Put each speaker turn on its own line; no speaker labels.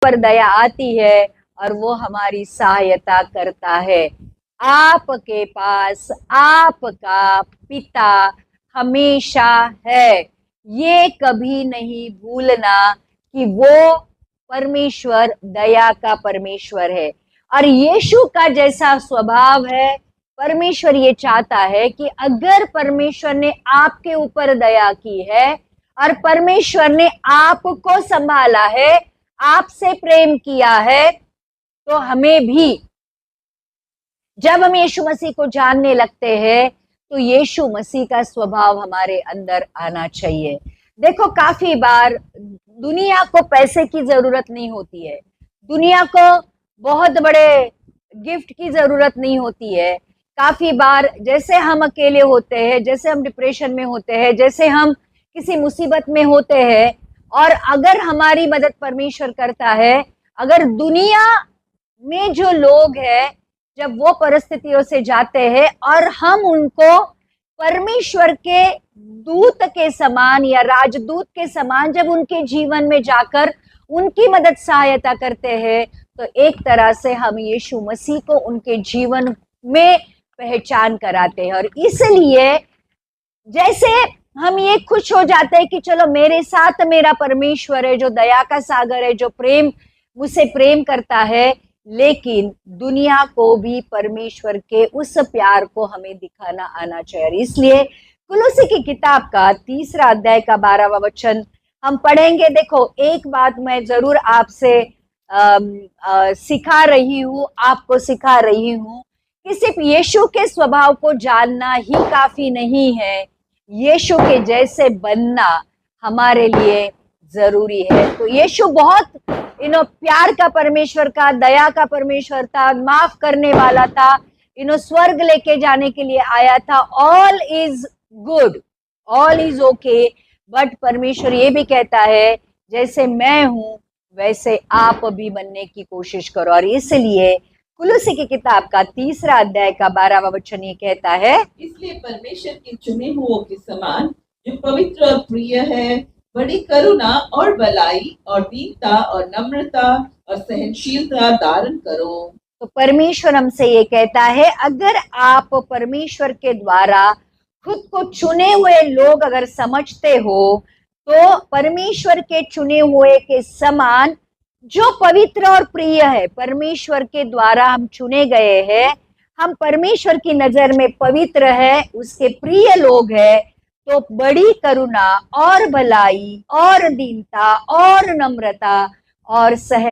पर दया आती है और वो हमारी सहायता करता है। आपके पास आपका पिता हमेशा है। ये कभी नहीं भूलना कि वो परमेश्वर दया का परमेश्वर है। और यीशु का जैसा स्वभाव है, परमेश्वर ये चाहता है कि अगर परमेश्वर ने आपके ऊपर दया की है और परमेश्वर ने आपको संभाला है, आपसे प्रेम किया है, तो हमें भी जब हम यीशु मसीह को जानने लगते हैं तो यीशु मसीह का स्वभाव हमारे अंदर आना चाहिए। देखो, काफी बार दुनिया को पैसे की जरूरत नहीं होती है, दुनिया को बहुत बड़े गिफ्ट की जरूरत नहीं होती है। काफी बार जैसे हम अकेले होते हैं, जैसे हम डिप्रेशन में होते हैं, जैसे हम किसी मुसीबत में होते हैं, और अगर हमारी मदद परमेश्वर करता है, अगर दुनिया में जो लोग हैं जब वो परिस्थितियों से जाते हैं और हम उनको परमेश्वर के दूत के समान या राजदूत के समान जब उनके जीवन में जाकर उनकी मदद सहायता करते हैं, तो एक तरह से हम यीशु मसीह को उनके जीवन में पहचान कराते हैं। और इसलिए जैसे हम ये खुश हो जाते हैं कि चलो मेरे साथ मेरा परमेश्वर है जो दया का सागर है, जो प्रेम मुझसे प्रेम करता है, लेकिन दुनिया को भी परमेश्वर के उस प्यार को हमें दिखाना आना चाहिए। इसलिए कुलुसी की किताब का 3 अध्याय का 12वां वचन हम पढ़ेंगे। देखो, एक बात मैं जरूर आपसे सिखा रही हूँ, आपको सिखा रही हूँ कि सिर्फ यीशु के स्वभाव को जानना ही काफी नहीं है, यीशु के जैसे बनना हमारे लिए जरूरी है। तो यीशु बहुत प्यार का परमेश्वर का, दया का परमेश्वर था, माफ करने वाला था, स्वर्ग लेके जाने के लिए आया था। All is good, all is okay, but परमेश्वर ये भी कहता है जैसे मैं हूं वैसे आप भी बनने की कोशिश करो। और इसलिए कुलुसी की किताब का 3 अध्याय का 12वां वचन ये कहता है,
इसलिए परमेश्वर के चुने हुओं के समान जो पवित्र और प्रिय है, बड़ी करुणा और भलाई और दीनता और नम्रता और सहनशीलता धारण करो।
तो परमेश्वर हमसे ये कहता है, अगर आप परमेश्वर के द्वारा खुद को चुने हुए लोग अगर समझते हो, तो परमेश्वर के चुने हुए के समान जो पवित्र और प्रिय है, परमेश्वर के द्वारा हम चुने गए हैं, हम परमेश्वर की नजर में पवित्र है, उसके प्रिय लोग हैं, तो बड़ी करुणा और भलाई और दीनता और नम्रता और सह